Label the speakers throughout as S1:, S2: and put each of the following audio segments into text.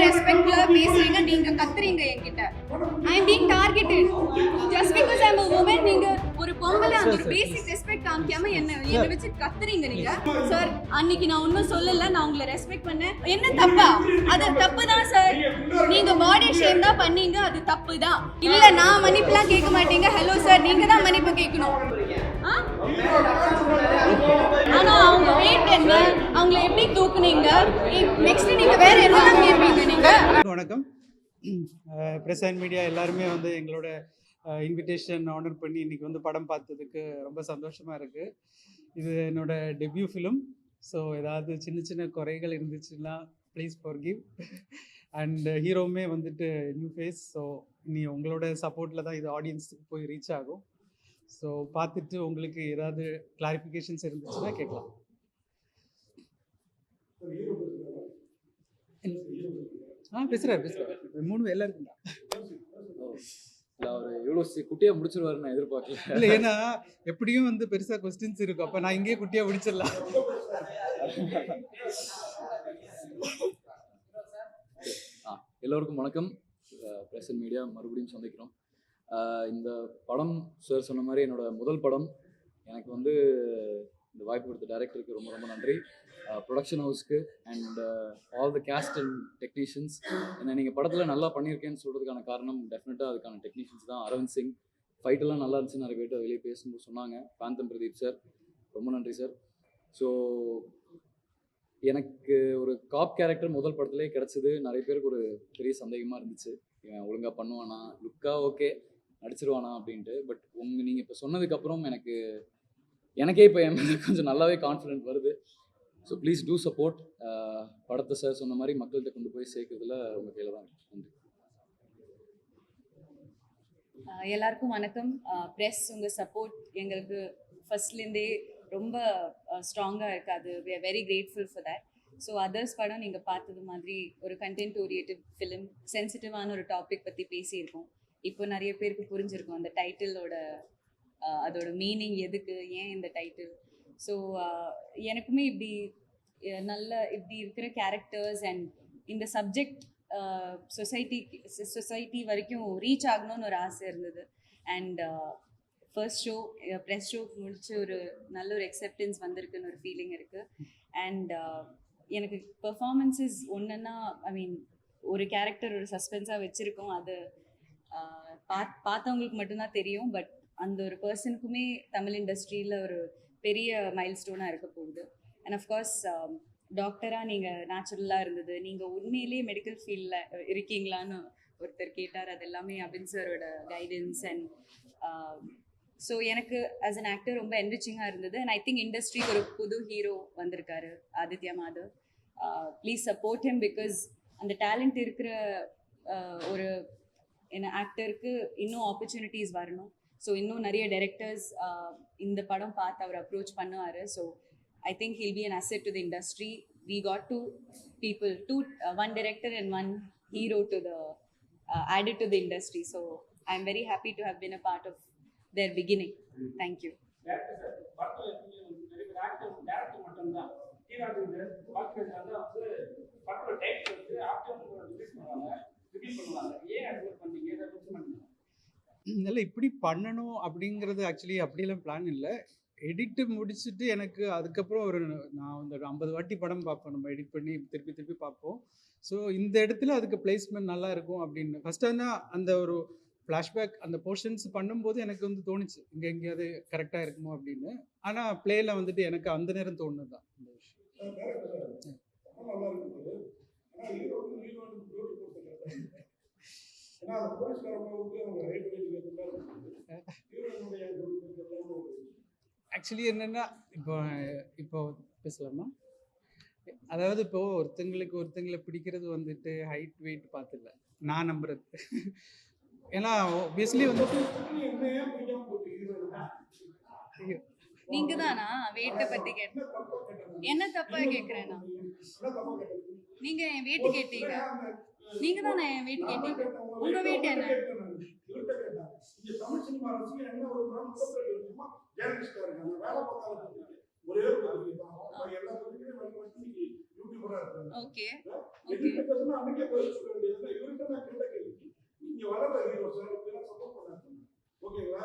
S1: ரெஸ்பெக்ட்ல பேசுறீங்க, நீங்க கத்துறீங்க என்கிட்ட. I am being targeted just because I am a woman. நீங்க ஒரு பொம்பளை அந்த ஒரு பேசிக் ரெஸ்பெக்ட் காமிக்காம என்ன வச்சு கத்துறீங்க நீங்க. சார் அன்னைக்கு நான் ஒன்னும் சொல்லல, நான் உங்களை ரெஸ்பெக்ட் பண்ணேன். என்ன தப்பா? அது தப்பு தான் சார். நீங்க பாடி ஷேம் தான் பண்ணீங்க, அது தப்பு தான். இல்ல நான் மன்னிப்புலாம் கேட்க மாட்டீங்க. ஹலோ சார், நீங்க தான் மன்னிப்பு கேட்கணும். ஆனா அவங்க வெயிட் என்ன, அவங்கள எப்படி தூக்குனீங்க, நெக்ஸ்ட் நீங்க வேற என்னெல்லாம் கேட்பீங்க நீங்க?
S2: வணக்கம். பிரஸ் அண்ட் மீடியா எல்லாருமே வந்து எங்களோட இன்விடேஷன் ஆனர் பண்ணி இன்னைக்கு வந்து படம் பார்த்ததுக்கு ரொம்ப சந்தோஷமாக இருக்குது. இது என்னோட டெபியூ ஃபிலிம். ஸோ ஏதாவது சின்ன சின்ன குறைகள் இருந்துச்சுன்னா ப்ளீஸ் ஃபார்கிவ். அண்ட் ஹீரோவுமே வந்துட்டு நியூ ஃபேஸ். ஸோ இனி உங்களோட சப்போர்ட்டில் தான் இது ஆடியன்ஸுக்கு போய் ரீச் ஆகும். ஸோ பார்த்துட்டு உங்களுக்கு ஏதாவது கிளாரிஃபிகேஷன்ஸ் இருந்துச்சுன்னா கேட்கலாம். பேசுகிறார் 3 எல்லாருக்கும் தான்.
S3: அவர் எவ்வளோ குட்டியாக முடிச்சிருவாருன்னு நான் எதிர்பார்க்கல.
S2: இல்லை, ஏன்னா எப்படியும் வந்து பெருசாக கொஸ்டின்ஸ் இருக்கும். அப்போ நான் இங்கேயே குட்டியாக முடிச்சிடலாம்.
S3: எல்லோருக்கும் வணக்கம். பிரஸ் அண்ட் மீடியா மறுபடியும் சந்திக்கிறோம். இந்த படம் சார் சொன்ன மாதிரி என்னோட முதல் படம். எனக்கு வந்து இந்த வாய்ப்பு கொடுத்த டைரக்டருக்கு ரொம்ப ரொம்ப நன்றி. ப்ரொடக்ஷன் ஹவுஸ்க்கு and all the cast and technicians. ஏன்னா நீங்கள் படத்தில் நல்லா பண்ணியிருக்கேன்னு சொல்கிறதுக்கான காரணம் டெஃபினட்டாக அதுக்கான டெக்னீஷியன்ஸ் தான். அரவிந்த் சிங் ஃபைட்டெல்லாம் நல்லா இருந்துச்சுன்னு நிறைய பேர்ட்டு வெளியே பேசும்போது சொன்னாங்க. பாந்தம் பிரதீப் சார், ரொம்ப நன்றி சார். ஸோ எனக்கு ஒரு காப் கேரக்டர் முதல் படத்துலேயே கிடச்சிது. நிறைய பேருக்கு ஒரு பெரிய சந்தேகமாக இருந்துச்சு, இவன் ஒழுங்காக பண்ணுவானா, லுக்காக ஓகே நடிச்சிருவானா அப்படின்ட்டு. பட் நீங்கள் இப்போ சொன்னதுக்கப்புறம் எனக்கே இப்போ என் மேலே கொஞ்சம் நல்லாவே கான்ஃபிடென்ட் வருது. So please do support. படத்தை சார் சொன்ன மாதிரி மக்கள்கிட்ட கொண்டு போய் சேர்க்கறதுல உங்கள் கையில் தான் இருக்கு. நன்றி.
S1: எல்லாருக்கும் வணக்கம். ப்ரெஸ் உங்கள் சப்போர்ட் எங்களுக்கு ஃபர்ஸ்ட்லேருந்தே ரொம்ப ஸ்ட்ராங்காக இருக்காது. We are very grateful for that. So others படம் நீங்கள் பார்த்தது மாதிரி ஒரு கண்டென்ட் ஓரியன்டட் ஃபிலிம், சென்சிட்டிவான ஒரு டாபிக் பற்றி பேசியிருக்கோம். இப்போ நிறைய பேருக்கு புரிஞ்சிருக்கும் அந்த டைட்டிலோட அதோட மீனிங், எதுக்கு, ஏன் இந்த டைட்டில். ஸோ எனக்குமே இப்படி இருக்கிற கேரக்டர்ஸ் அண்ட் இந்த சப்ஜெக்ட் சொசைட்டி வரைக்கும் ரீச் ஆகணும்னு ஒரு ஆசை இருந்தது. And first show press show முடிச்சு ஒரு நல்ல ஒரு அக்செப்டன்ஸ் வந்திருக்குன்னு ஒரு ஃபீலிங் இருக்குது. அண்ட் எனக்கு பெர்ஃபார்மன்ஸஸ் ஒன்றுன்னா, ஐ மீன் ஒரு கேரக்டர் ஒரு சஸ்பென்ஸாக வச்சுருக்கோம். அது பார்த்தவங்களுக்கு மட்டும்தான் தெரியும். பட் அந்த ஒரு பர்சனுக்குமே தமிழ் இண்டஸ்ட்ரியில் ஒரு பெரிய மைல் ஸ்டோனாக இருக்க போகுது. அண்ட் அஃப்கோர்ஸ் டாக்டராக நீங்கள் நேச்சுரலாக இருந்தது. நீங்கள் உண்மையிலேயே மெடிக்கல் ஃபீல்டில் இருக்கீங்களான்னு ஒருத்தர் கேட்டார். அது எல்லாமே அபின் சாரோட கைடன்ஸ். அண்ட் ஸோ எனக்கு ஆஸ் அன் ஆக்டர் ரொம்ப என்ரிச்சிங்காக இருந்தது. அண்ட் ஐ திங்க் இண்டஸ்ட்ரிக்கு ஒரு புது ஹீரோ வந்திருக்காரு, Aditya Madhav. Please support him. Because அந்த டேலண்ட் இருக்கிற ஒரு ஆக்டருக்கு இன்னும் ஆப்பர்ச்சுனிட்டிஸ் வரணும். ஸோ இன்னும் நிறைய டைரக்டர்ஸ் இந்த படம் பார்த்து அவர் அப்ரோச் பண்ணுவார். So I think he'll be an asset to the industry. We got two people, one director and one hero to the added to the industry. So I am very happy to have been a part of their beginning. Thank you.
S2: இல்லை, இப்படி பண்ணணும் அப்படிங்கிறது actually அப்படியெல்லாம் plan இல்லை. Edit முடிச்சுட்டு எனக்கு அதுக்கப்புறம் நான் வந்து 50 வாட்டி படம் பார்ப்போம். நம்ம எடிட் பண்ணி திருப்பி பார்ப்போம். ஸோ இந்த இடத்துல அதுக்கு பிளேஸ்மெண்ட் நல்லா இருக்கும் அப்படின்னு ஃபஸ்ட்டாக தான் அந்த ஒரு ஃப்ளாஷ்பேக் அந்த போர்ஷன்ஸ் பண்ணும்போது எனக்கு வந்து தோணுச்சு, இங்கே எங்கேயாவது கரெக்டாக இருக்குமோ அப்படின்னு. ஆனால் பிளேயில் வந்துட்டு எனக்கு அந்த நேரம் தோணுது தான் இந்த விஷயம். ஆக்சுவலி என்னென்னா, இப்போ பேசலாமா? அதாவது இப்போது ஒருத்தங்களை பிடிக்கிறது வந்துட்டு ஹைட் வெயிட் பார்த்துல நான் நம்புறது. ஏன்னா ஆப்வியஸ்லி வந்துட்டு
S1: நீங்க தானா வெயிட்டை பற்றி கேட்டேன்? என்ன தப்பாக கேட்குறேன்னா, நீங்கள் என் வெயிட் கேட்டீங்க. நீங்க தானே என் வெயிட் கேட்டீங்க. உங்க வெயிட் என்ன?
S4: பண்றாரு.
S1: ஓகே
S4: என்கிட்ட பேசினா அன்னைக்கே பதில் சொல்ல வேண்டியது. இவர்கிட்ட நான் கேட்ட கேள்விக்கு இங்க வளர்ற ஹீரோ சார் இப்பெல்லாம் சப்போர்ட் பண்ணாரு. ஓகேங்களா?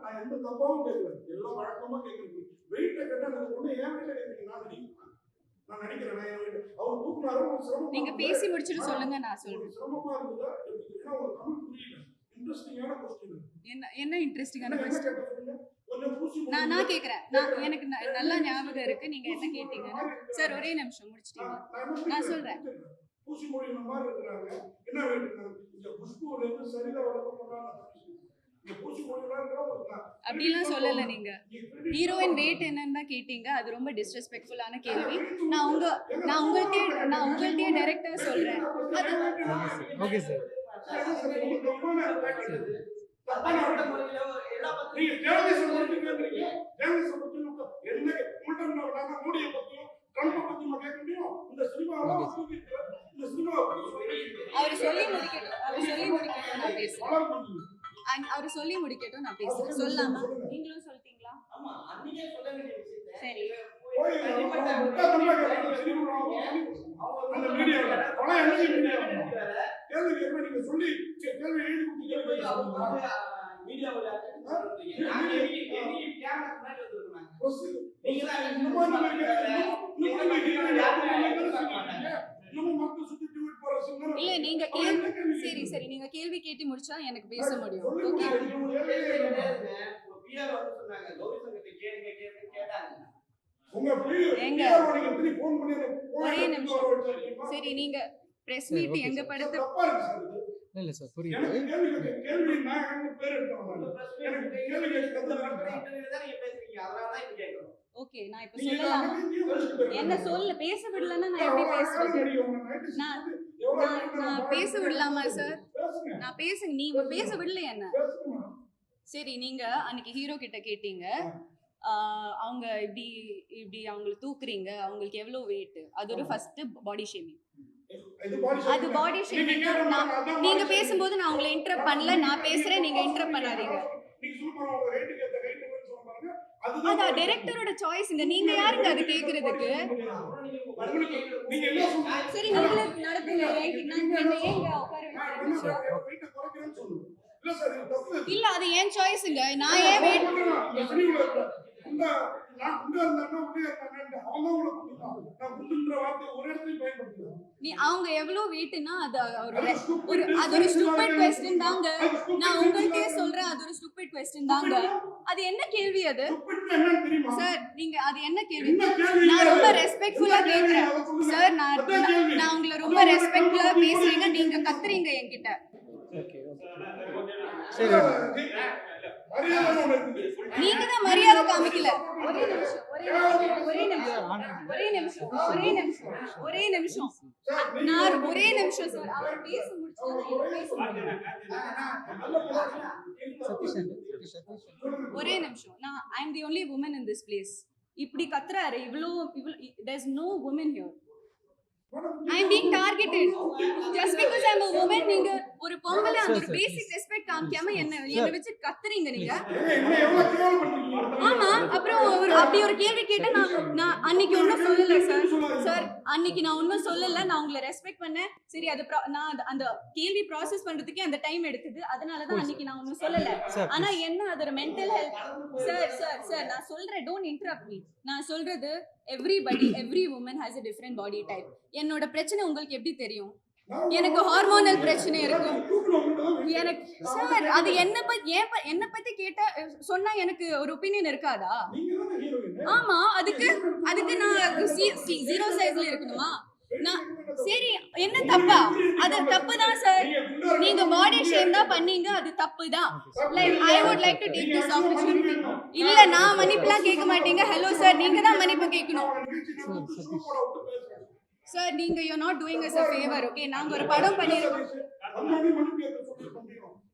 S4: நான் எந்த தப்பாவும் கேட்கல. எல்லாம் வழக்கமா கேட்கறது. வெயிட்ட கேட்டா எனக்கு ஒண்ணு ஏன் வெயிட்ட கேட்கறீங்க? நான் நடிக்கிறேன். நான் என் வெயிட் அவர் தூக்குனாரு. ஒரு சிரமம்.
S1: நீங்க பேசி முடிச்சிட்டு சொல்லுங்க, நான் சொல்றேன்.
S4: சிரமமா இருந்ததா? ஏன்னா ஒரு தமிழ் புரியல. இன்ட்ரெஸ்டிங்கான கொஸ்டின்.
S1: என்ன இன்ட்ரெஸ்டிங்கான
S4: என்ன
S1: क्वेश्चन?
S4: கேட்டீங்க? கொஞ்சம் பூசி
S1: நான் கேக்குறேன். எனக்கு நல்லா ஞாபகம் இருக்கு நீங்க என்ன கேட்டீங்கன்னா. சார் ஒரே நிமிஷம் முடிச்சிட்டீங்க. நான் சொல்றேன்.
S4: பூசி மொழியின மாதிரி இருக்கிறாங்க. என்ன வேண்டியது? இந்த குஷ்புல இருந்து சரிதா வளர்க்க போறாங்க. இந்த பூசி மொழியில இருக்கிறவங்க
S1: அப்படிலாம் சொல்லல நீங்க. ஹீரோயின் வெயிட் என்னன்னு தான் கேட்டீங்க. அது ரொம்ப டிஸ்ரெஸ்பெக்ட்ஃபுல்லான கேள்வி. நான் உங்கள்கிட்டயே டைரக்டா சொல்றேன்.
S2: Okay sir.
S4: நீங்க ஜேர்னலிசம் பத்தி கேக்குறீங்க. ஜேர்னலிசம் பத்தி என்ன உங்கள்ட்ட மோடியை பத்தியும் ட்ரம்ப் பத்தியும் கேட்க முடியும்? இந்த சினிமாவை இந்த சினிமாவை
S1: அவர் சொல்லி முடிக்கட்டும் நான் பேசுறேன். அவர் சொல்லி முடிக்கட்டும் நான் பேசுறேன். சொல்லாமா? நீங்களும் சொல்லிட்டீங்களா?
S5: ஆமா அன்னைக்கே சொல்ல வேண்டிய விஷயத்தை
S1: சரி.
S4: அந்த மீடியால பல எழுதி மீடியா கேள்வி கேட்க நீங்க சொல்லி கேள்வி எழுதி கொடுத்தீங்க.
S5: மீடியாவுல நாங்க எங்க கேமரா முன்னாடி வந்திருக்கோம். நீங்க தான்
S1: இல்ல நீங்க சரி நீங்க கேள்வி கேட்டு முடிச்சா எனக்கு பேச முடியும். ஓகே
S5: பிஆர் வந்து சொன்னாங்க கௌரி சங்கத்தை கேட்டாங்க.
S1: எங்க ஒரே நிமிஷம். சரி நீங்க பிரஸ் மீட் எங்க படத்தை
S2: இல்ல சார் புரியுது.
S4: கேள்வி நான் பேர் எடுத்தேன். எனக்கு கேள்வி கேட்கறது
S1: ஓகே நான் இப்ப சொல்லலாமா? என்ன சொல்ல பேச விடலன்னா நான் எப்படி பேசுறது? நான் பேச விடலாமா சார்? நான் பேசுங்க. நீ பேச விடல என்ன? சரி நீங்க அன்னைக்கு ஹீரோ கிட்ட கேட்டீங்க அவங்க இப்படி அவங்களை தூக்குறீங்க, அவங்களுக்கு எவ்வளவு வெயிட், அது ஒரு ஃபர்ஸ்ட் பாடி ஷேமிங். அது பாடி ஷேமிங். நீங்க பேசும்போது நான் உங்களை இன்டரப்ட் பண்ணல. நான் பேசுறேன், நீங்க இன்டரப்ட் பண்ணாதீங்க. அதான் டைரக்டரோட சாய்ஸ்ங்க. நீங்க யாருங்க அது கேக்குறதுக்கு? சரி நீங்களே நடத்துங்க. ஏங்க உட்கார இல்ல அது ஏன் சாய்ஸ்ங்க. நான் ஏன் வெயிட் நீ அவங்க எவ்வளவு வெயிட்னா அது ஒரு ஸ்டூபிட் क्वेश्चन தாங்க. நான் உங்களுக்கே சொல்றேன் அது ஒரு ஸ்டூபிட் क्वेश्चन தாங்க. அது என்ன கேள்வி அது? சார் நீங்க அது என்ன கேள்வி? நான் ரொம்ப ரெஸ்பெக்ட்ஃபுல்லா கேக்குறேன் சார். நான் உங்களை ரொம்ப ரெஸ்பெக்ட்ஃபுல்லா பேசுறீங்க, நீங்க கத்துறீங்க என்கிட்ட.
S2: ஓகே சரி
S1: நீங்க தான் மரியாதை காமிக்கல. ஒரே நிமிஷம் நான் ஒரே நிமிஷம் சார். அவர் பேச ஒரே நிமிஷம். நான் I am the only woman in this place. இப்படி கத்துறாரு இவ்ளோ there is no women here. I am being targeted just because I am a woman. நீங்க ஒரு பொம்பளை அந்த ஒரு பேசிக் ரெஸ்பெக்ட் காமிக்காம என்ன வெச்சு கத்துறீங்க நீங்க. ஆமா அப்புறம் அப்படி ஒரு கேள்வி கேட்டா நான் அன்னைக்கு ஒன்னும் சொல்லல சார். அன்னைக்கு நான் ஒன்னும் சொல்லல. நான் உங்களை ரெஸ்பெக்ட் பண்ணேன். சரி அது நான் அந்த கேள்வி ப்ராசஸ் பண்றதுக்கே அந்த டைம் எடுத்தது. அதனாலதான் அன்னைக்கு நான் ஒன்னும் சொல்லல. ஆனா என்ன அது ஒரு மென்டல் ஹெல்த் சார் நான் சொல்றேன். Don't interrupt me. நான் சொல்றது every woman has a different body type. என்னோட பிரச்சனை உங்களுக்கு எப்படி தெரியும்? எனக்கு ஹார்மோனல் பிரச்சனை இருக்கும். எனக்கு சார் அது என்ன பத்தி கேட்டா சொன்னா எனக்கு ஒரு ஒபினியன் இருக்காதா? ஆமா அதுக்கு நான் 0 சைஸ்ல இருக்கணுமா? நான் சரி என்ன தப்பா? அது தப்பு தான் சார். நீங்க பாடி ஷேம் தான் பண்ணீங்க, அது தப்பு தான். Like I would like to take this opportunity. இல்ல நான் மன்னிப்புலாம் கேட்க மாட்டீங்க. ஹலோ சார் நீங்க தான் மன்னிப்பு கேட்கணும் சார். நீங்க you are not doing us a favor. Okay நாங்க ஒரு படம் பண்ணிருக்கோம்.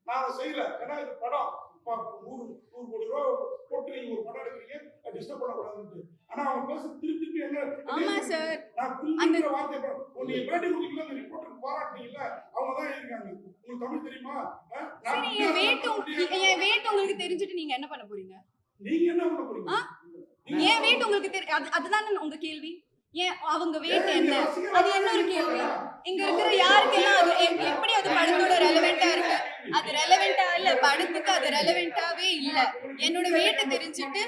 S4: நான் செய்யல. ஏன்னா இது படம் 100 கோடி ரூபாய் போட்டு நீங்க ஒரு படம் எடுக்கிறீங்க, டிஸ்டர்ப் பண்ணக்கூடாதுன்னு. ஆனா அவங்க பேச திருப்பி என்ன?
S1: ஆமா சார்
S4: அந்த வார்த்தை நீங்க பேட்டி கொடுத்தீங்களா? அந்த ரிப்போர்ட்டர் பாராட்டீங்கல்ல, அவங்க தான் இருக்காங்க. உங்களுக்கு தமிழ் தெரியுமா?
S1: சரி என் வெயிட் உங்களுக்கு தெரிஞ்சிட்டு நீங்க என்ன பண்ண போறீங்க?
S4: நீங்க என்ன பண்ண போறீங்க?
S1: என் வெயிட் உங்களுக்கு அதுதான் உங்க கேள்வி. ஏன் அவங்க வெயிட் என்ன, அது என்ன ஒரு கேள்வி. இங்க இருக்கிற யாருக்கெல்லாம் அது எப்படி அது படத்தோட ரெலவெண்டா இருக்கு? அது ரெலவெண்டா இல்ல, படத்துக்கு அது ரெலவெண்டாவே இல்ல. என்னோட வெயிட் தெரிஞ்சுட்டு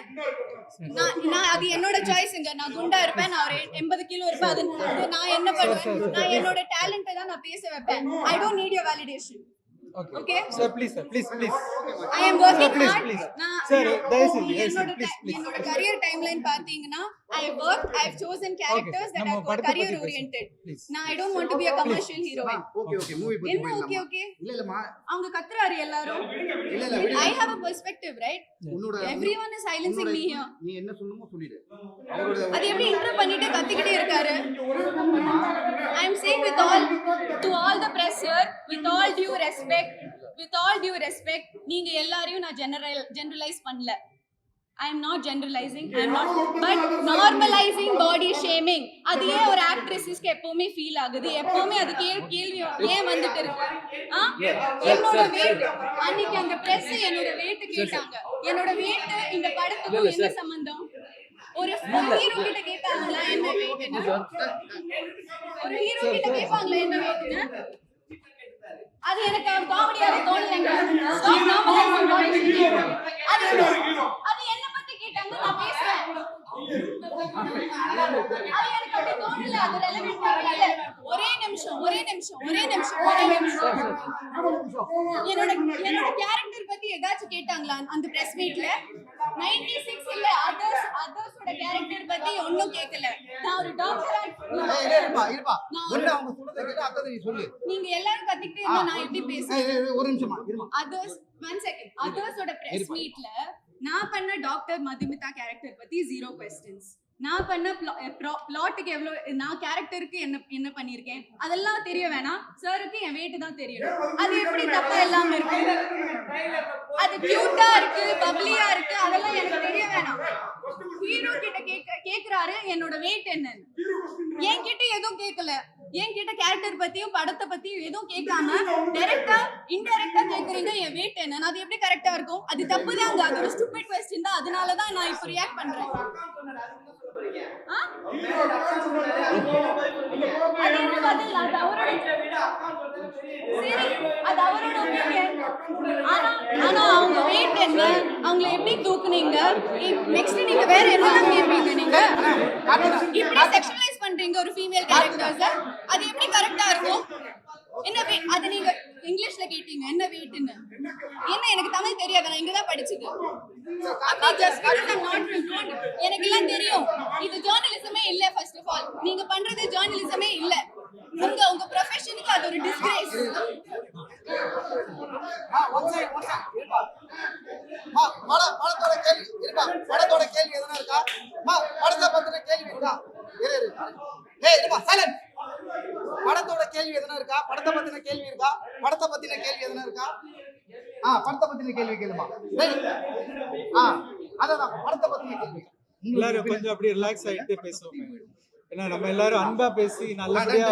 S1: நான் அது என்னோட சாய்ஸ்ங்க. நான் குண்டா இருப்பேன், நான் ஒரு 80 கிலோ இருப்பேன், அது நான் என்ன பண்ணுவேன்? நான் என்னோட டேலண்ட்டை தான் நான் பேச வைப்பேன். I don't need your validation. Okay
S2: sir, please
S1: I am working
S2: please,
S1: hard.
S2: please.
S1: நான்
S2: Sir, தயவுசெய்து
S1: என்னோட career timeline பாத்தீங்கன்னா I've chosen characters that
S2: நம்ம
S1: are
S2: படத்தை
S1: career
S2: பத்தி
S1: oriented.
S2: please.
S1: நான் I don't want to be a commercial heroine.
S6: Okay movie பத்தி
S1: என்ன
S6: போயிடலாமா?
S1: okay
S6: இல்ல இல்லம்மா
S1: அவங்க கத்துறாரு எல்லாரும்.
S6: இல்ல
S1: I have a perspective, right?
S6: உன்னோட
S1: Everyone is silencing me here.
S6: நீ என்ன சொல்லணுமோ சொல்லிடு. அவரோட
S1: அது எப்படி இன்டர் பண்ணிட்டு கத்திக்கிட்டே இருக்காரு? I am saying to all the press here, with all due respect, நீங்க எல்லாரையும் நான் generalize பண்ணல. I am not generalizing, but normalizing body shaming. அது ஏன் ஒரு ஆக்ட்ரஸஸ்க்கு எப்பவுமே ஃபீல் ஆகுது? எப்பவுமே அது கேள்வி ஏன் வந்துட்டு இருக்கு? என்னோட weight அன்னைக்கு அந்த press என்னோட weight கேட்டாங்க. என்னோட weight இந்த படத்துக்கு என்ன சம்பந்தம்? ஒரு ஹீரோ கிட்ட கேட்பாங்களா என்ன வெயிட்னு? ஒரு ஹீரோ கிட்ட கேட்பாங்களா என்ன வெயிட்னு? அது எனக்கு காமெடியாவே தோணலைங்க. அது என்ன பத்தி கேட்டாங்க, நான் பேசுறேன். அது எனக்கு அப்படி தோணல, அது ரெலவென்ட்டாவே இல்ல. ஒரே நிமிஷம் என்னோட கேரக்டர் பத்தி ஏதாச்சும் கேட்டாங்களா அந்த பிரஸ் மீட்ல? 96 இல்ல அதர்ஸோட கேரக்டர் பத்தி ஒண்ணும் கேட்கல. நான் ஒரு டாக்டரா
S6: இருப்பா ஒண்ணு அவங்க சொல்றத கேட்டு அத நீ சொல்லு.
S1: நீங்க எல்லாரும் கத்திக்கிட்டே இருந்தா நான் எப்படி பேசுவேன்?
S6: ஒரு நிமிஷமா இருமா.
S1: Others 1 second. அதர்ஸோட பிரஸ் மீட்ல நான் பண்ண டாக்டர் மதுமிதா கேரக்டர் பத்தி 0 क्वेश्चंस. நான் பண்ண பிளாட்டுக்கு எவ்வளவு, நான் கேரக்டருக்கு என்ன பண்ணிருக்கேன் அதெல்லாம் தெரிய வேணாம். சாருக்கு என் weight தான் தெரியணும். அது எப்படி தப்பா இல்லாம இருக்கு? அது கியூட்டா இருக்கு, பப்ளியா இருக்கு, அதெல்லாம் எனக்கு தெரிய வேணாம். ஹீரோ கிட்ட கேக்குறாரு என்னோட weight என்னன்னு. என்கிட்ட எதுவும் கேட்கல. என்கிட்ட கேரக்டர் பத்தியும் படத்தை பத்தியும் எதுவும் கேட்காம டைரக்டா இன்டைரக்டா கேக்குறீங்க என் weight என்னன்னு. அது எப்படி கரெக்டா இருக்கும்? அது தப்பு தான். அது ஒரு ஸ்டூபிட் क्वेश्चन தான். அதனால தான் நான் இப்போ ரியாக்ட் பண்றேன். அது அவரோட ஒப்பீனியன். ஆனா அவங்க weight என்ன, அவங்களை எப்படி தூக்குனீங்க, நெக்ஸ்ட் நீங்க வேற என்னெல்லாம் கேட்பீங்க? நீங்க இப்படி செக்ஷுவலைஸ் பண்றீங்க ஒரு ஃபீமேல் கேரக்டர்ஸ். அது எப்படி கரெக்டா இருக்கும்? என்ன அது நீங்க இங்கிலீஷ்ல கேட்டீங்க என்ன வெயிட்னு. என்ன எனக்கு தமிழ் தெரியாது, நான் இங்க தான் படிச்சது. எனக்கு எல்லாம் தெரியும். இது ஜர்னலிசமே இல்ல. ஃபர்ஸ்ட் ஆஃப் ஆல் நீங்க பண்றது ஜர்னலிசமே இல்ல. உங்க ப்ரொஃபஷனுக்கு அது ஒரு டிஸ்கிரேஸ்.
S6: படத்தோட கேள்வி எதனா இருக்கா? படத்தை பத்தின கேள்வி இருக்கா? படத்தோட கேள்வி எதனா இருக்கா? படத்தை பத்தின கேள்வி இருக்கா? படத்தை பத்தின கேள்வி எதனா இருக்கா? படத்தை பத்தின கேள்வி கேளுமா. அதான் படத்தை பத்தின கேள்வி.
S2: எல்லாரும் கொஞ்சம் அப்படியே ரிலாக்ஸ் ஆயிட்டு பேசுவோம். ஏன்னா நம்ம எல்லாரும் அன்பா பேசி நல்லபடியா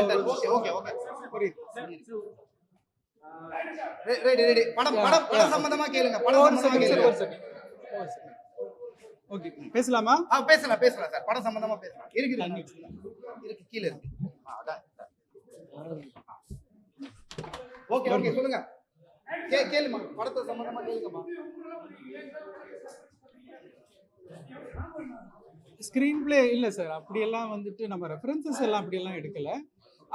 S6: படம் சம்பந்தமா கேளுங்க. படம் சம்பந்தமா கேளுங்க.
S2: ஓகே பேசலாமா?
S6: பேசலாம் சார். படம் சம்பந்தமா பேசலாம். இருக்கு கீழ இருக்கு. ஓகே சொல்லுங்க. கேளுமா. படத்தை சம்பந்தமா கேளுங்கம்மா.
S2: ஸ்க்ரீன் பிளே இல்லை சார், அப்படியெல்லாம் வந்துட்டு நம்ம ரெஃபரன்சஸ் எல்லாம் அப்படியெல்லாம் எடுக்கல.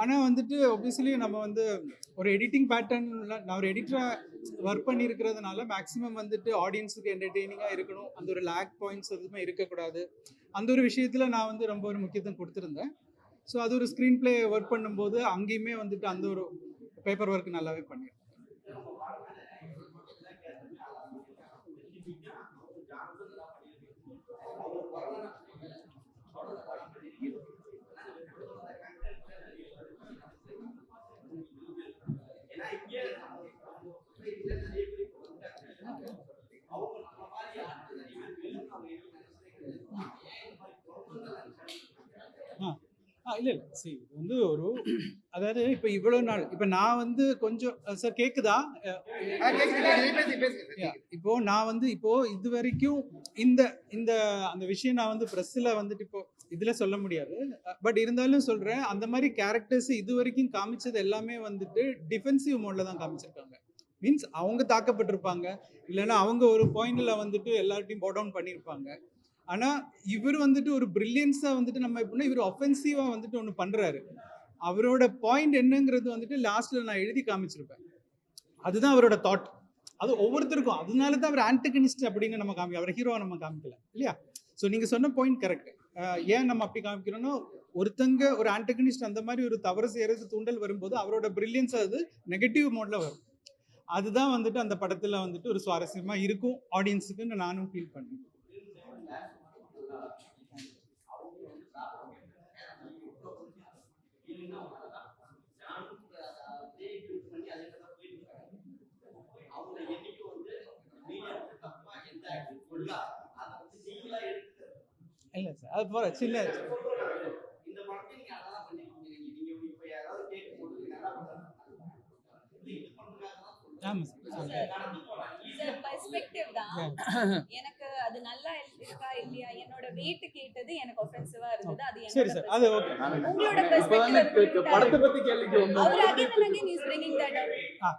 S2: ஆனால் வந்துட்டு ஒப்வியஸ்லி நம்ம வந்து ஒரு எடிட்டிங் பேட்டர்னில் நான் ஒரு எடிட்டராக ஒர்க் பண்ணியிருக்கிறதுனால மேக்ஸிமம் வந்துட்டு ஆடியன்ஸுக்கு என்டர்டெய்னிங்காக இருக்கணும், அந்த ஒரு லேக் பாயிண்ட்ஸ் எதுவுமே இருக்கக்கூடாது. அந்த ஒரு விஷயத்தில் நான் வந்து ரொம்ப ஒரு முக்கியத்துவம் கொடுத்துருந்தேன். ஸோ அது ஒரு ஸ்க்ரீன் பிளே ஒர்க் பண்ணும்போது அங்கேயுமே வந்துட்டு அந்த ஒரு பேப்பர் ஒர்க் நல்லாவே பண்ணியிருக்கேன். இல்லை சரி இது வந்து ஒரு அதாவது இப்போ இவ்வளோ நாள் இப்போ நான் வந்து கொஞ்சம் சார் கேட்குதா? இப்போ நான் வந்து இப்போ இது வரைக்கும் இந்த அந்த விஷயம் நான் வந்து ப்ரெஸ்ஸில் வந்துட்டு இப்போ இதில் சொல்ல முடியாது. பட் இருந்தாலும் சொல்கிறேன், அந்த மாதிரி கேரக்டர்ஸ் இது வரைக்கும் காமிச்சது எல்லாமே வந்துட்டு டிஃபென்சிவ் மோடில் தான் காமிச்சிருக்காங்க. மீன்ஸ் அவங்க தாக்கப்பட்டிருப்பாங்க, இல்லைன்னா அவங்க ஒரு பாயிண்டில் வந்துட்டு எல்லார்ட்டையும் போ டவுன் பண்ணியிருப்பாங்க. ஆனால் இவர் வந்துட்டு ஒரு பிரில்லியன்ஸாக வந்துட்டு நம்ம எப்படின்னா இவர் ஒஃபென்சிவாக வந்துட்டு ஒன்று பண்ணுறாரு. அவரோட பாயிண்ட் என்னங்கிறது வந்துட்டு லாஸ்ட்டில் நான் எழுதி காமிச்சிருப்பேன். அதுதான் அவரோட தாட். அது ஒவ்வொருத்தருக்கும், அதனால தான் அவர் ஆன்டகனிஸ்ட் அப்படின்னு நம்ம காமிக்க, அவர் ஹீரோவை நம்ம காமிக்கல இல்லையா? ஸோ நீங்கள் சொன்ன பாயிண்ட் கரெக்ட். ஏன் நம்ம அப்படி காமிக்கிறோன்னா, ஒருத்தங்க ஒரு ஆன்டகனிஸ்ட் அந்த மாதிரி ஒரு தவறு செய்யறது தூண்டல் வரும்போது அவரோட பிரில்லியன்ஸ் அது நெகட்டிவ் மோட்ல வரும். அதுதான் வந்துட்டு அந்த படத்தில் வந்துட்டு ஒரு சுவாரஸ்யமாக இருக்கும் ஆடியன்ஸுக்குன்னு நானும் ஃபீல் பண்ணேன். இல்லை சார், அது போகிற சின்ன
S5: இந்த படத்தை நீங்க அதான் பண்ணிருக்கீங்க. நீங்க இப்ப யாராவது கேட்கும்போது நல்லா பண்றாங்க, இது பண்றதுக்காக தான் சொல்றேன்.
S2: ஆமாம் சார்.
S5: கடந்து போலாம்.
S1: பெர்ஸ்பெக்டிவ் தான். எனக்கு அது நல்லா இருக்கா இல்லையா, என்னோட வெயிட் கேட்டது எனக்கு ஒஃபென்சிவா இருந்தது. அது
S2: சரி சார், அது ஓகே.
S1: உங்களோட
S3: இப்பதானே
S1: பெர்ஸ்பெக்டிவ்
S3: படத்தை பத்தி கேள்விக்கு வந்தோம்.
S1: அவர் again and again is bringing that up.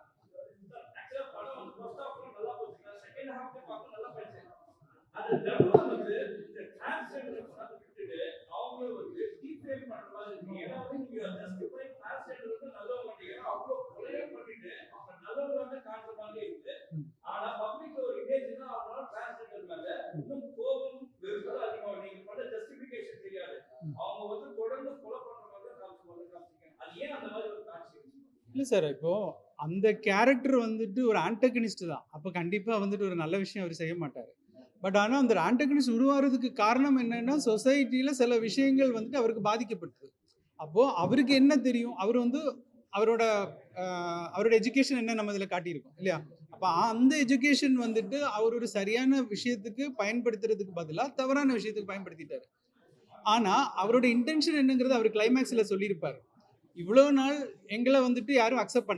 S2: இல்லை சார், இப்போ அந்த கேரக்டர் வந்துட்டு ஒரு ஆன்டகனிஸ்ட் தான். அப்போ கண்டிப்பாக வந்துட்டு ஒரு நல்ல விஷயம் அவர் செய்ய மாட்டார். பட் ஆனால் அந்த ஆன்டகனிஸ்ட் உருவாகிறதுக்கு காரணம் என்னன்னா, சொசைட்டியில் சில விஷயங்கள் வந்துட்டு அவருக்கு பாதிக்கப்பட்டது. அப்போது அவருக்கு என்ன தெரியும், அவர் வந்து அவரோட அவரோட எஜுகேஷன் என்ன நம்ம இதில் காட்டியிருக்கோம் இல்லையா? அப்போ அந்த எஜுகேஷன் வந்துட்டு அவர் ஒரு சரியான விஷயத்துக்கு பயன்படுத்துறதுக்கு பதிலாக தவறான விஷயத்துக்கு பயன்படுத்திட்டார். ஆனால் அவரோட இன்டென்ஷன் என்னங்கிறது அவர் கிளைமேக்ஸில் சொல்லியிருப்பார். இவ்வளோ நாள் எங்களை வந்துட்டு யாரும் அக்செப்ட்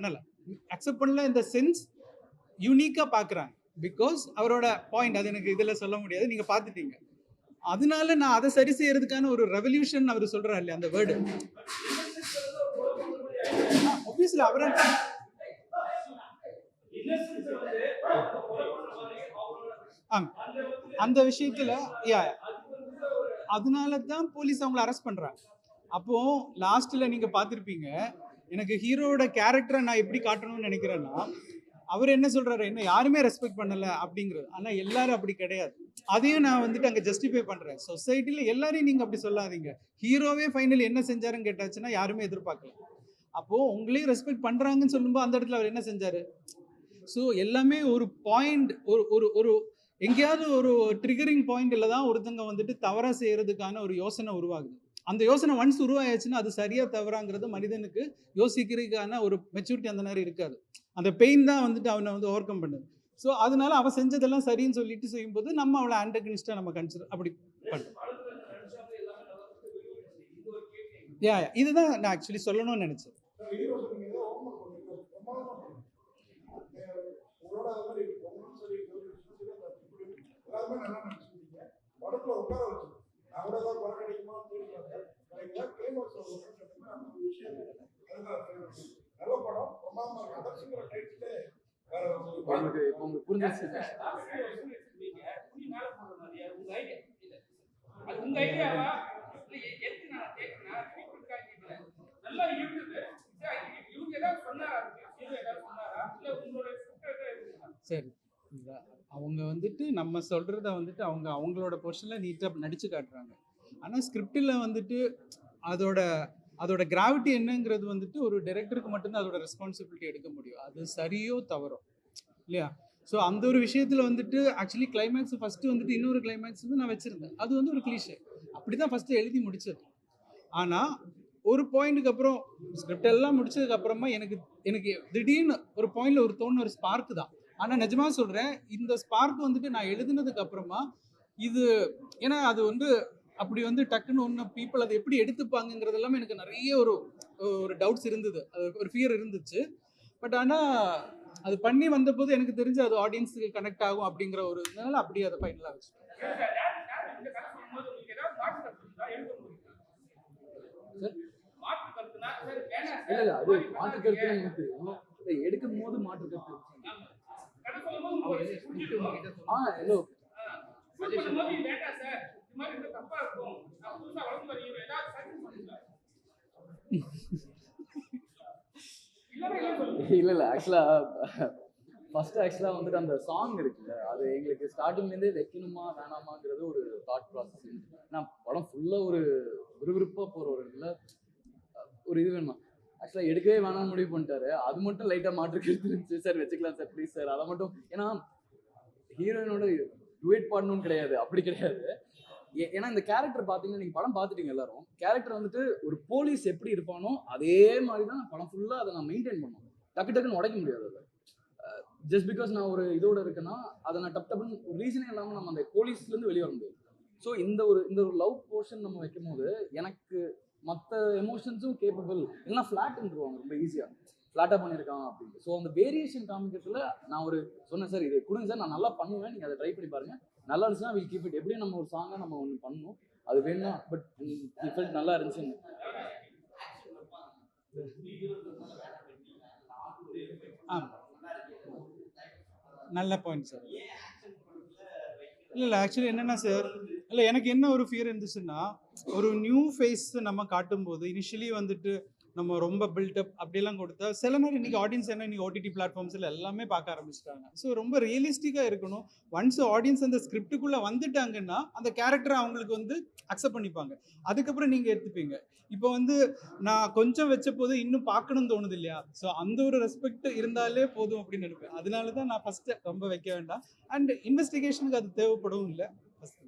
S2: பண்ணல இந்த சென்ஸ் யூனிக்காக பார்க்குறாங்க. பிகாஸ் அவரோட பாயிண்ட் அது எனக்கு இதில் சொல்ல முடியாது, நீங்கள் பார்த்துட்டீங்க. அதனால நான் அதை சரி செய்யறதுக்கான ஒரு ரெவல்யூஷன் அவர் சொல்கிறார் இல்லையா, அந்த வேர்டு. ஆப்வியஸ்லி அவரை அந்த விஷயத்தில் அதனால தான் போலீஸ் அவங்கள அரெஸ்ட் பண்ணுறாங்க. அப்போது லாஸ்ட்டில் நீங்கள் பார்த்துருப்பீங்க, எனக்கு ஹீரோவோட கேரக்டரை நான் எப்படி காட்டணும்னு நினைக்கிறேன்னா, அவர் என்ன சொல்கிறாரு, என்ன யாருமே ரெஸ்பெக்ட் பண்ணலை அப்படிங்கிறது. ஆனால் எல்லாரும் அப்படி கிடையாது. அதையும் நான் வந்துட்டு அங்கே ஜஸ்டிஃபை பண்ணுறேன். சொசைட்டியில் எல்லாரையும் நீங்கள் அப்படி சொல்லாதீங்க. ஹீரோவே ஃபைனல் என்ன செஞ்சாருன்னு கேட்டாச்சுன்னா யாருமே எதிர்பார்க்கல. அப்போது உங்களையும் ரெஸ்பெக்ட் பண்ணுறாங்கன்னு சொல்லும்போது அந்த இடத்துல அவர் என்ன செஞ்சார்? ஸோ எல்லாமே ஒரு பாயிண்ட், ஒரு ஒரு எங்கேயாவது ஒரு ட்ரிகரிங் பாயிண்டில் தான் ஒருத்தங்க வந்துட்டு தவறாக செய்கிறதுக்கான ஒரு யோசனை உருவாகுது. அந்த யோசனை ஒன்ஸ் உருவாயாச்சுன்னா அது சரியாக தவறாங்கிறது மனிதனுக்கு யோசிக்கிறதுக்கான ஒரு மெச்சூரிட்டி அந்த நேரம் இருக்காது. அந்த பெயின் தான் வந்துட்டு அவனை வந்து ஓவர் கம் பண்ணுது. ஸோ அதனால அவன் செஞ்சதெல்லாம் சரின்னு சொல்லிட்டு செய்யும்போது நம்ம அவளை ஆன்டகனிஸ்டாக நம்ம கன்சிடர் அப்படி பண்ணுறோம். இதுதான் நான் ஆக்சுவலி சொல்லணும்னு நினச்சேன்.
S4: படத்துல உட்கார வச்சு நான் கூட ஏதாவது குறை கிடைக்குமா நல்ல படம் பிரமாதமா இருக்கு. அதர்சிங்கிற டைட்டிலே வேற
S3: உங்களுக்கு புரிஞ்சிருச்சு.
S5: உங்க ஐடியாவா எதுக்கு நான் கேட்கிறேன், நல்லா இருக்குது. இவங்க ஏதாவது சொன்னாரா, இல்ல உங்களோட
S2: சரி, அவங்க வந்துட்டு நம்ம சொல்கிறத வந்துட்டு அவங்களோட போர்ஷனில் நீட்டாக நடித்து காட்டுறாங்க. ஆனால் ஸ்கிரிப்டில் வந்துட்டு அதோட கிராவிட்டி என்னங்கிறது வந்துட்டு ஒரு டைரக்டருக்கு மட்டும்தான் அதோட ரெஸ்பான்சிபிலிட்டி எடுக்க முடியும். அது சரியோ தவறோ இல்லையா? ஸோ அந்த ஒரு விஷயத்தில் வந்துட்டு ஆக்சுவலி கிளைமேக்ஸ் ஃபஸ்ட்டு வந்துட்டு இன்னொரு கிளைமேக்ஸ் வந்து நான் வச்சுருந்தேன். அது வந்து ஒரு கிளீஷே, அப்படி தான் ஃபஸ்ட்டு எழுதி முடிச்சது. ஆனால் ஒரு பாயிண்ட்டுக்கு அப்புறம் ஸ்கிரிப்ட் எல்லாம் முடிச்சதுக்கப்புறமா எனக்கு திடீர்னு ஒரு பாயிண்டில் ஒரு தோணுன ஒரு ஸ்பார்க்கு தான். ஆனால் நிஜமாக சொல்கிறேன், இந்த ஸ்பார்க் வந்துட்டு நான் எழுதுனதுக்கு அப்புறமா இது ஏன்னா அது வந்து அப்படி வந்து டக்குன்னு ஒன்று பீப்புள் அதை எப்படி எடுத்துப்பாங்கிறது எல்லாமே எனக்கு நிறைய ஒரு டவுட்ஸ் இருந்தது, அது ஒரு ஃபியர் இருந்துச்சு. பட் ஆனால் அது பண்ணி வந்தபோது எனக்கு தெரிஞ்சு அது ஆடியன்ஸுக்கு கனெக்ட் ஆகும் அப்படிங்கிற ஒரு இதனால அப்படியே அதை ஃபைனலாக வச்சு
S3: இல்ல அது மாற்று கருத்து எனக்கு தெரியும். எடுக்கும் போது மாற்று கருத்து ஹலோ இல்ல ஆக்சுவலா ஃபர்ஸ்ட் வந்துட்டு அந்த சாங் இருக்குல்ல, அது எங்களுக்கு ஸ்டார்டிங்லேருந்தே வைக்கணுமா வேணாமாங்கிறது ஒரு தாட் ப்ராசஸ். ஏன்னா படம் ஃபுல்லாக ஒரு விறுவிறுப்பாக போகிற ஒரு இல்லை ஒரு இது வேணுமா. ஆக்சுவலாக எடுக்கவே வேணாம்னு முடிவு பண்ணிட்டாரு. அது மட்டும் லைட்டாக மாற்றுக்கிறது இருந்துச்சு. சார் வச்சுக்கலாம் சார் ப்ளீஸ் சார், அதை மட்டும். ஏன்னா ஹீரோயினோட டுவேட் பாடணும்னு கிடையாது, அப்படி கிடையாது. ஏன்னா இந்த கேரக்டர் பார்த்தீங்கன்னா நீங்கள் படம் பார்த்துட்டீங்க எல்லாரும். கேரக்டர் வந்துட்டு ஒரு போலீஸ் எப்படி இருப்பானோ அதே மாதிரி தான் படம் ஃபுல்லாக அதை நான் மெயின்டைன் பண்ணணும். டக்குன்னு உடைக்க முடியாது. அதை ஜஸ்ட் பிகாஸ் நான் ஒரு இதோட இருக்கேன்னா அதை நான் டப்புன்னு ஒரு ரீசனே இல்லாமல் நம்ம அந்த போலீஸ்லேருந்து வெளியே வர முடியாது. ஸோ இந்த ஒரு லவ் போர்ஷன் நம்ம வைக்கும் போது எனக்கு மற்ற எமோஷன்ஸும் கேப்பபிள் இல்லைன்னா ஃப்ளாட்ன்றுவாங்க ரொம்ப ஈஸியாக ஃப்ளாட்டாக பண்ணியிருக்கான் அப்படின்னு. ஸோ அந்த வேரியேஷன் காமிக்கிறதுல நான் ஒரு சொன்னேன் சார், இது கொடுங்க சார், நான் நல்லா பண்ணுவேன், நீங்கள் அதை ட்ரை பண்ணி பாருங்கள், நல்லா இருந்துச்சுன்னா வில் கீப் இட். எப்படியும் நம்ம ஒரு சாங்காக நம்ம ஒன்று பண்ணணும், அது வேணும்னா. பட் ஃபெல்ட் நல்லா இருந்துச்சுன்னு.
S2: நல்ல பாயிண்ட் சார். இல்லை ஆக்சுவலி என்னென்னா சார், இல்லை எனக்கு என்ன ஒரு ஃபியர் இருந்துச்சுன்னா, ஒரு நியூ ஃபேஸ் நம்ம காட்டும்போது இனிஷியலி வந்துட்டு நம்ம ரொம்ப பில்டப் அப்படிலாம் கொடுத்தா சில நேரம் இன்றைக்கி ஆடியன்ஸ் என்ன இன்றைக்கி ஓடிடி பிளாட்ஃபார்ம்ஸில் எல்லாமே பார்க்க ஆரம்பிச்சிட்டாங்க. ஸோ ரொம்ப ரியலிஸ்டிக்காக இருக்கணும். ஒன்ஸ் ஆடியன்ஸ் அந்த ஸ்கிரிப்டுக்குள்ளே வந்துட்டாங்கன்னா அந்த கேரக்டரை அவங்களுக்கு வந்து அக்செப்ட் பண்ணிப்பாங்க, அதுக்கப்புறம் நீங்கள் எடுத்துப்பீங்க. இப்போ வந்து நான் கொஞ்சம் வச்ச போது இன்னும் பார்க்கணும்னு தோணுது இல்லையா? ஸோ அந்த ஒரு ரெஸ்பெக்ட் இருந்தாலே போதும் அப்படின்னு நினைப்பேன். அதனால தான் நான் ஃபஸ்ட்டு ரொம்ப வைக்க வேண்டாம். அண்ட் இன்வெஸ்டிகேஷனுக்கு அது தேவைப்படவும் இல்லை ஃபஸ்ட்டு.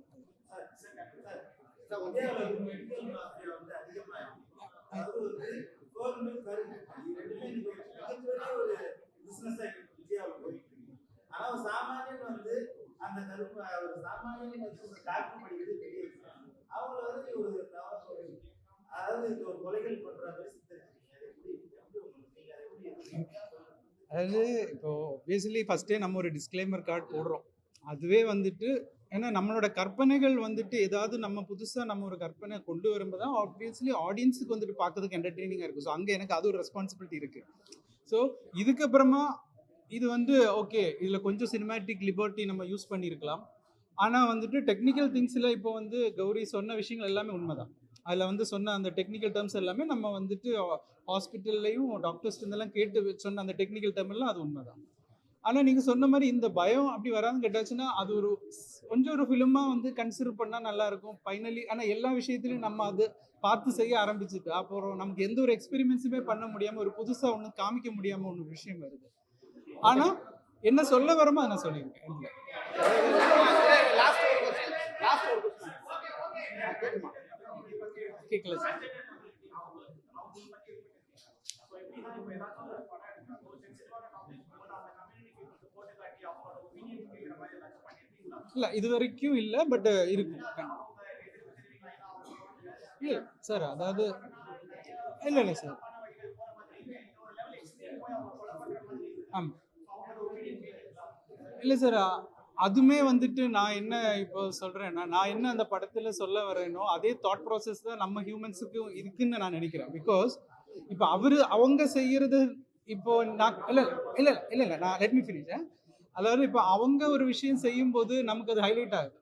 S2: அதாவது இப்போ ஆப்வியஸ்லி ஃபஸ்ட்டே நம்ம ஒரு டிஸ்க்ளைமர் கார்டு போடுறோம். அதுவே வந்துட்டு ஏன்னா நம்மளோட கற்பனைகள் வந்துட்டு ஏதாவது நம்ம புதுசாக நம்ம ஒரு கற்பனை கொண்டு வரும்போது தான் ஆப்வியஸ்லி ஆடியன்ஸுக்கு வந்துட்டு பார்க்கறதுக்கு என்டர்டெய்னிங்காக இருக்கும். ஸோ அங்கே எனக்கு அது ஒரு ரெஸ்பான்சிபிலிட்டி இருக்குது. ஸோ இதுக்கப்புறமா இது வந்து ஓகே, இதில் கொஞ்சம் சினிமேட்டிக் லிபர்ட்டி நம்ம யூஸ் பண்ணியிருக்கலாம். ஆனால் வந்துட்டு டெக்னிக்கல் திங்ஸில் இப்போ வந்து கௌரி சொன்ன விஷயங்கள் எல்லாமே உண்மைதான். அதில் வந்து சொன்ன அந்த டெக்னிக்கல் டேர்ம்ஸ் எல்லாமே நம்ம வந்துட்டு ஹாஸ்பிட்டல்லையும் டாக்டர்ஸ்லாம் கேட்டு சொன்ன அந்த டெக்னிக்கல் டேர்ம் எல்லாம் அது உண்மைதான். ஆனால் நீங்கள் சொன்ன மாதிரி இந்த பயம் அப்படி வராதுன்னு கேட்டாச்சுன்னா அது ஒரு கொஞ்சம் ஒரு ஃபிலிமாக வந்து கன்சிடர் பண்ணால் நல்லாயிருக்கும் ஃபைனலி. ஆனால் எல்லா விஷயத்துலையும் நம்ம அது பார்த்து செய்ய ஆரம்பிச்சுட்டு அப்புறம் நமக்கு எந்த ஒரு எக்ஸ்பெரிமெண்ட்ஸுமே பண்ண முடியாமல் ஒரு புதுசாக ஒன்று காமிக்க முடியாமல் ஒன்று விஷயம் வருது. ஆனால் என்ன சொல்ல வரமோ அதை நான் சொல்லியிருக்கேன். கேட்கல சார். இல்லை இது வரைக்கும் இல்லை, பட் இருக்கும். இல்லை சார், அதாவது இல்லை சார். ஆமாம் இல்லை சார், அதுவுமே வந்துட்டு நான் என்ன இப்போ சொல்கிறேன்னா, நான் என்ன அந்த படத்தில் சொல்ல வரேனோ அதே தாட் ப்ராசஸ் தான் நம்ம ஹியூமன்ஸுக்கு இருக்குன்னு நான் நினைக்கிறேன். பிகாஸ் இப்போ அவங்க செய்கிறது இப்போ நான் இல்லை இல்லை இல்லை இல்லை நான் லெட் மீ ஃபினிஷ். அதாவது இப்போ அவங்க ஒரு விஷயம் செய்யும்போது நமக்கு அது ஹைலைட் ஆகுது.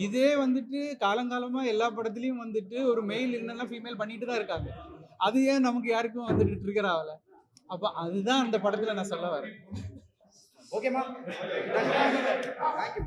S2: இதே வந்துட்டு காலங்காலமாக எல்லா படத்துலையும் வந்துட்டு ஒரு மெயில் என்னெல்லாம் ஃபீமேல் பண்ணிட்டு தான் இருக்காங்க. அது ஏன் நமக்கு யாருக்கும் வந்துட்டு ட்ரிகர் ஆகலை? அப்போ அதுதான் அந்த படத்தில் நான் சொல்ல வரேன்.
S6: ஓகேம்மா, தேங்க்யூ.